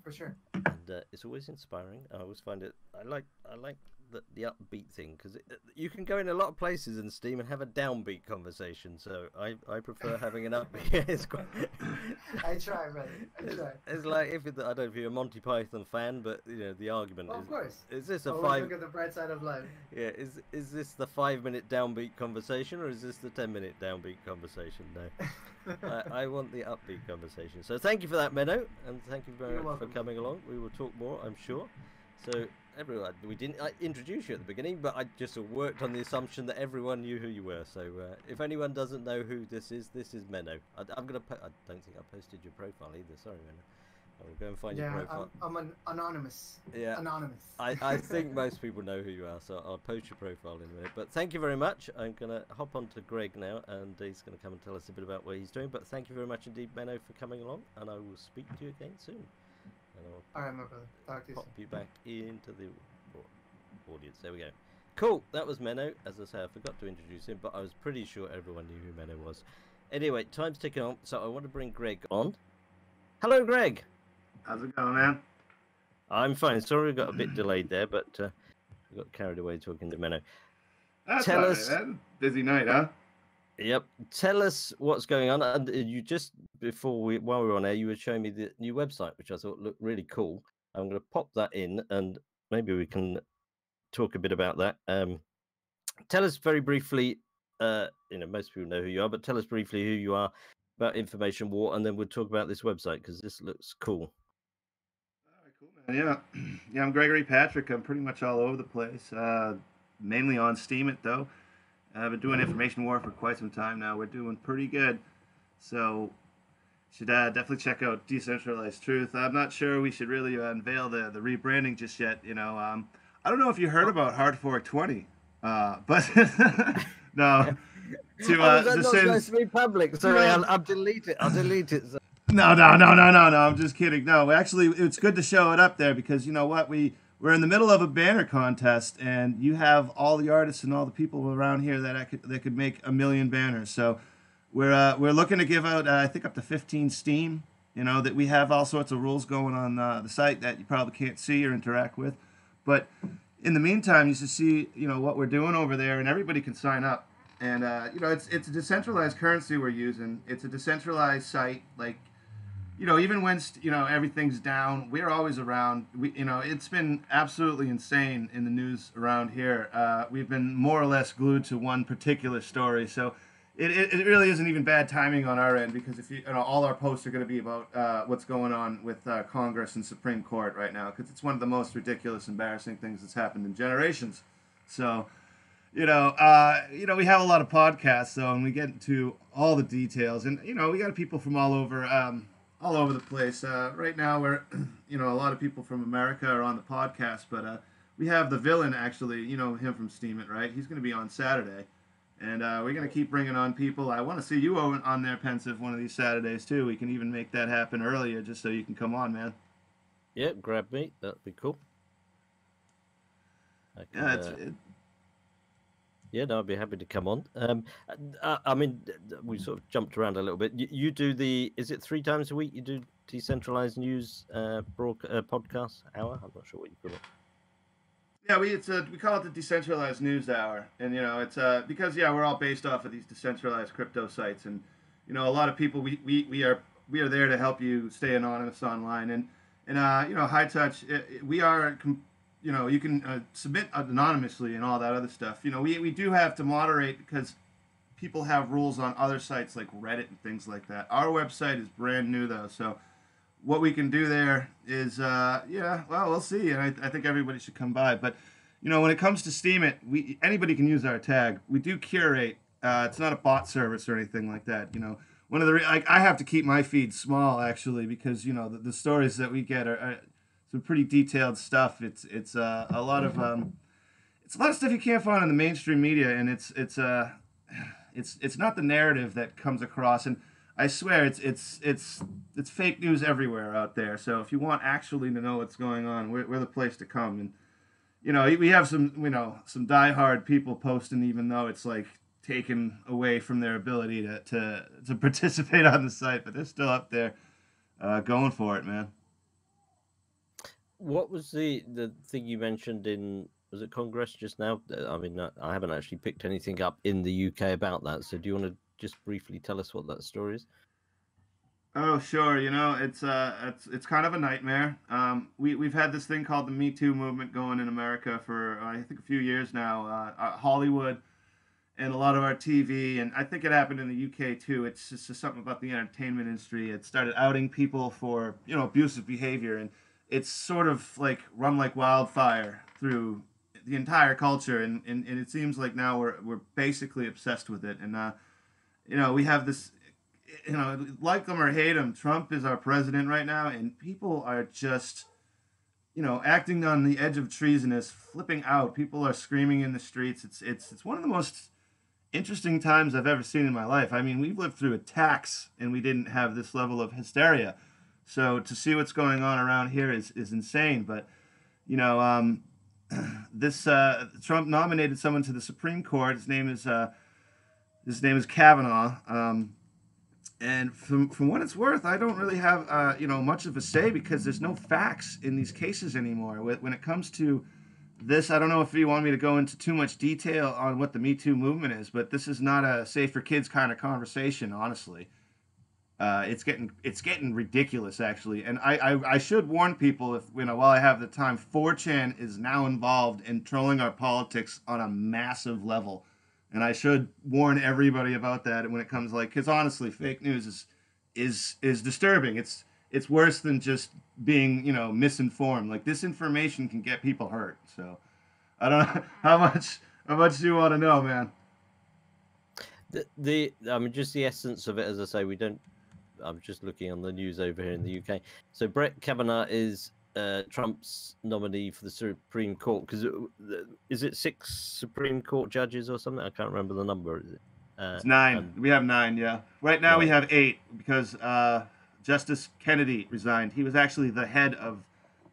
for sure. And it's always inspiring. I always find it. I like the upbeat thing because you can go in a lot of places in Steam and have a downbeat conversation. So I prefer having an upbeat. It's quite. I try, brother. I It's, try. it's like if I don't know if you're a Monty Python fan, but the argument Well, of course. is this a Always five look at the bright side of life. yeah is this the 5 minute downbeat conversation or is this the 10 minute downbeat conversation? No. I want the upbeat conversation. So thank you for that, Menno, and thank you very You're much for welcome. coming along. We will talk more, I'm sure. So everyone, we didn't introduce you at the beginning, but I just worked on the assumption that everyone knew who you were. So if anyone doesn't know who this is Menno. I'm gonna. I don't think I posted your profile either. Sorry, Menno. I will go and find your Yeah, profile. I'm an anonymous. Yeah. Anonymous. I think most people know who you are, so I'll post your profile in a minute. But thank you very much. I'm going to hop on to Greg now, and he's going to come and tell us a bit about what he's doing. But thank you very much indeed, Menno, for coming along, and I will speak to you again soon. And All right, my brother. Talk to you I'll pop soon. you back into the audience. There we go. Cool, that was Menno. As I say, I forgot to introduce him, but I was pretty sure everyone knew who Menno was. Anyway, time's ticking on, so I want to bring Greg on. Hello, Greg. How's it going, man? I'm fine. Sorry we got a bit delayed there, but we got carried away talking to Menno. That's Tell all right, us- man. Busy night, huh? Yep. Tell us what's going on. And you just while we were on air, you were showing me the new website, which I thought looked really cool. I'm going to pop that in, and maybe we can talk a bit about that. Tell us very briefly. Most people know who you are, but tell us briefly who you are, about Information War, and then we'll talk about this website because this looks cool. All right, cool, man. Yeah, yeah. I'm Gregory Patrick. I'm pretty much all over the place. Mainly on Steemit though. I've been doing Information War for quite some time now. We're doing pretty good. So should definitely check out Decentralized Truth. I'm not sure we should really unveil the rebranding just yet. I don't know if you heard about Hard Fork 20, but no. To that the not sins- supposed to be public? Sorry, No. I'll delete it. I'll delete it. So. No. I'm just kidding. No, actually, it's good to show it up there because you know what? We're in the middle of a banner contest, and you have all the artists and all the people around here that could make 1,000,000 banners. So we're looking to give out I think up to 15 Steam. That we have all sorts of rules going on the site that you probably can't see or interact with, but in the meantime, you should see what we're doing over there, and everybody can sign up. And it's a decentralized currency we're using. It's a decentralized site. Like, even when everything's down, we're always around. It's been absolutely insane in the news around here. We've been more or less glued to one particular story. So it really isn't even bad timing on our end because if all our posts are going to be about what's going on with Congress and Supreme Court right now because it's one of the most ridiculous, embarrassing things that's happened in generations. So. We have a lot of podcasts though, and we get into all the details, and we got people from all over the place. Right now, we're, a lot of people from America are on the podcast, but we have the villain actually, him from Steemit, right? He's going to be on Saturday, and we're going to keep bringing on people. I want to see you on there, Pensive, one of these Saturdays too. We can even make that happen earlier, just so you can come on, man. Yeah, grab me. That'd be cool. Yeah, no, I'd be happy to come on. I mean, we sort of jumped around a little bit. You do is it 3 times a week? You do decentralized news podcast hour? I'm not sure what you call it. Yeah, we call it the Decentralized News Hour, and it's because we're all based off of these decentralized crypto sites, and a lot of people we are there to help you stay anonymous online, and High Touch we are. You can submit anonymously and all that other stuff. We do have to moderate because people have rules on other sites like Reddit and things like that. Our website is brand new though, so what we can do there is, we'll see. And I think everybody should come by. But when it comes to Steemit, anybody can use our tag. We do curate. It's not a bot service or anything like that. One of the I have to keep my feed small actually because the stories that we get are some pretty detailed stuff. It's a lot of stuff you can't find in the mainstream media, and it's not the narrative that comes across. And I swear it's fake news everywhere out there. So if you want actually to know what's going on, we're the place to come. And we have some some diehard people posting, even though it's like taken away from their ability to participate on the site, but they're still up there going for it, man. What was the thing you mentioned in, was it Congress just now? I mean, I haven't actually picked anything up in the UK about that. So do you want to just briefly tell us what that story is? Oh, sure. You know, it's kind of a nightmare. We've had this thing called the Me Too movement going in America for I think a few years now. Hollywood and a lot of our TV, and I think it happened in the UK too. It's just something about the entertainment industry. It started outing people for abusive behavior, and it's sort of like run like wildfire through the entire culture. And it seems like now we're basically obsessed with it. And we have this, like them or hate him, Trump is our president right now, and people are just, acting on the edge of treasonous, flipping out. People are screaming in the streets. It's one of the most interesting times I've ever seen in my life. I mean, we've lived through attacks, and we didn't have this level of hysteria. So to see what's going on around here is insane. But this Trump nominated someone to the Supreme Court. His name is Kavanaugh. And from what it's worth, I don't really have much of a say because there's no facts in these cases anymore. When it comes to this, I don't know if you want me to go into too much detail on what the Me Too movement is, but this is not a safe for kids kind of conversation, honestly. It's getting ridiculous, actually. And I should warn people, if while I have the time, 4chan is now involved in trolling our politics on a massive level. And I should warn everybody about that when it comes, because honestly, fake news is disturbing. It's worse than just being misinformed. Like, disinformation can get people hurt. So I don't know how much do you want to know, man. I mean, just the essence of it, as I say, we don't. I'm just looking on the news over here in the UK. So Brett Kavanaugh is Trump's nominee for the Supreme Court, because is it 6 Supreme Court judges or something? I can't remember the number. Is it? It's 9. We have 9. Yeah. Right now we have 8 because Justice Kennedy resigned. He was actually the head of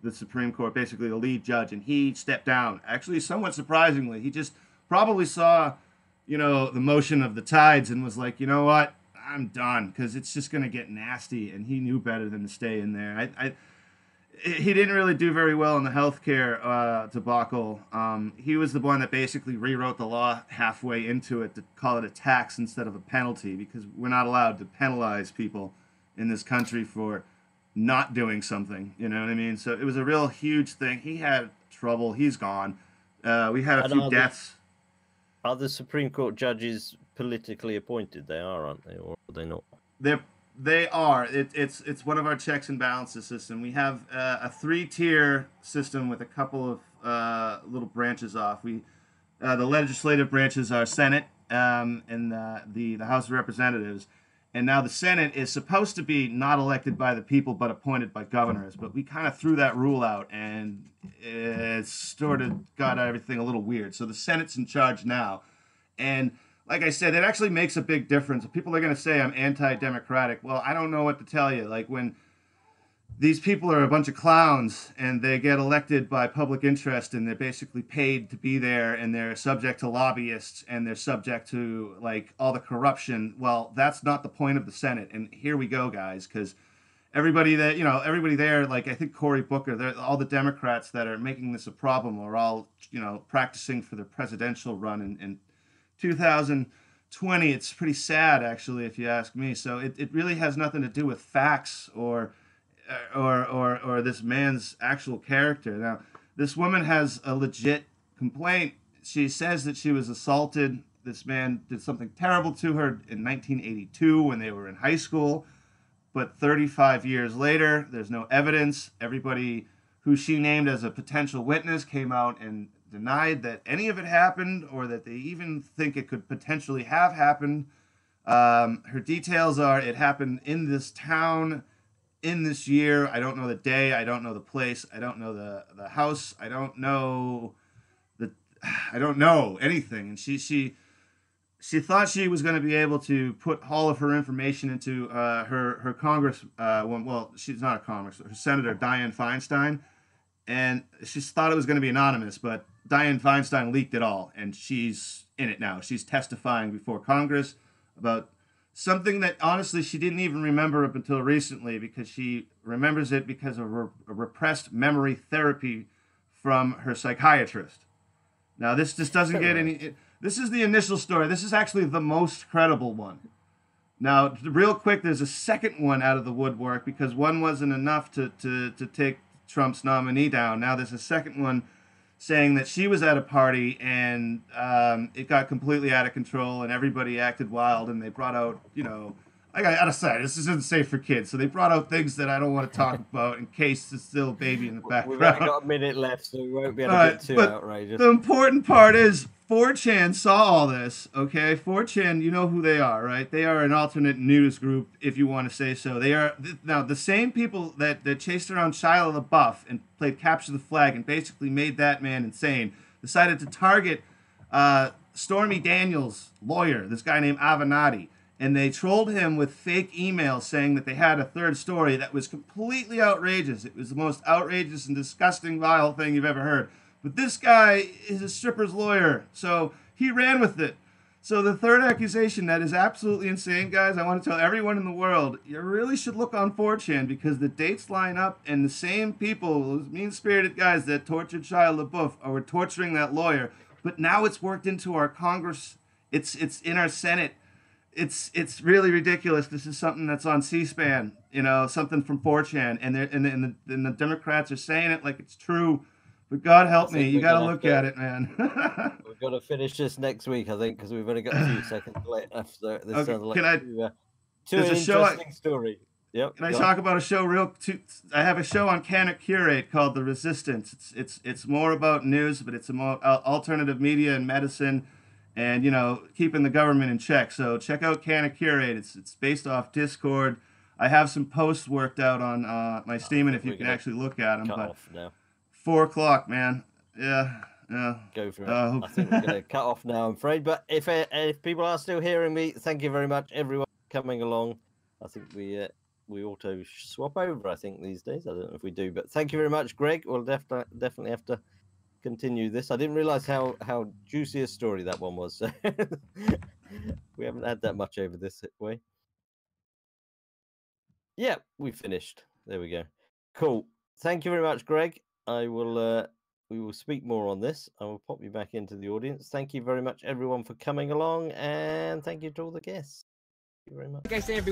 the Supreme Court, basically the lead judge, and he stepped down. Actually, somewhat surprisingly, he just probably saw, the motion of the tides and was like, you know what, I'm done, because it's just going to get nasty, and he knew better than to stay in there. He didn't really do very well in the healthcare debacle. He was the one that basically rewrote the law halfway into it to call it a tax instead of a penalty, because we're not allowed to penalize people in this country for not doing something. You know what I mean? So it was a real huge thing. He had trouble. He's gone. We had a few deaths. Are the Supreme Court judges politically appointed? They are, aren't they, or are they not? They are. It's one of our checks and balances system. We have a 3-tier system with a couple of little branches off. The legislative branches are Senate and the House of Representatives, and now the Senate is supposed to be not elected by the people but appointed by governors. But we kind of threw that rule out, and it sort of got everything a little weird. So the Senate's in charge now, and like I said, it actually makes a big difference. People are going to say I'm anti-democratic. Well, I don't know what to tell you. Like, when these people are a bunch of clowns and they get elected by public interest and they're basically paid to be there and they're subject to lobbyists and they're subject to, like, all the corruption, well, that's not the point of the Senate. And here we go, guys, because everybody there, like, I think Cory Booker, all the Democrats that are making this a problem are all, practicing for their presidential run in 2020. It's pretty sad, actually, if you ask me. So it really has nothing to do with facts or this man's actual character. Now, this woman has a legit complaint. She says that she was assaulted. This man did something terrible to her in 1982 when they were in high school. But 35 years later, there's no evidence. Everybody who she named as a potential witness came out and denied that any of it happened or that they even think it could potentially have happened. Her details are it happened in this town in this year. I don't know the day. I don't know the place. I don't know the house. I don't know anything. And she thought she was going to be able to put all of her information into her Congress. Well, she's not a Congress. Her Senator Dianne Feinstein. And she thought it was going to be anonymous, but Dianne Feinstein leaked it all, and she's in it now. She's testifying before Congress about something that honestly she didn't even remember up until recently, because she remembers it because of a repressed memory therapy from her psychiatrist. Now, this just doesn't get any. This is the initial story. This is actually the most credible one. Now, real quick, there's a second one out of the woodwork, because one wasn't enough to take Trump's nominee down. Now there's a second one saying that she was at a party and it got completely out of control and everybody acted wild, and they brought out, you know, I gotta say, this isn't safe for kids. So they brought out things that I don't want to talk about in case there's still a baby in the background. We've only got a minute left, so we won't be able to get too outrageous. The important part is 4chan saw all this, okay? 4chan, you know who they are, right? They are an alternate news group, if you want to say so. They are, now, the same people that chased around Shia LaBeouf and played Capture the Flag and basically made that man insane, decided to target Stormy Daniels' lawyer, this guy named Avenatti. And they trolled him with fake emails saying that they had a third story that was completely outrageous. It was the most outrageous and disgusting, vile thing you've ever heard. But this guy is a stripper's lawyer, so he ran with it. So the third accusation, that is absolutely insane, guys. I want to tell everyone in the world, you really should look on 4chan, because the dates line up, and the same people, those mean-spirited guys that tortured Shia LaBeouf, are torturing that lawyer. But now it's worked into our Congress. It's in our Senate. It's really ridiculous. This is something that's on C-SPAN, you know, something from 4chan, and the Democrats are saying it like it's true. But God help me, you got to look at it, man. We've got to finish this next week, I think, because we've only got a few seconds left. So this sounds like too interesting story. Yep. Can I talk about a show I have a show on Canon Curate called The Resistance. It's more about news, but it's a more alternative media and medicine, and, you know, keeping the government in check. So check out Canon Curate. It's based off Discord. I have some posts worked out on my Steeming if you can actually look at them. But 4 o'clock, man. Yeah. Go for it. I think we're going to cut off now, I'm afraid. But if people are still hearing me, thank you very much, everyone, coming along. I think we auto swap over, I think, these days. I don't know if we do, but thank you very much, Greg. We'll definitely have to continue this. I didn't realize how juicy a story that one was. So we haven't had that much over this way. Yeah, we finished. There we go. Cool. Thank you very much, Greg. We will speak more on this. I will pop you back into the audience. Thank you very much, everyone, for coming along, and thank you to all the guests. Thank you very much. Like I say every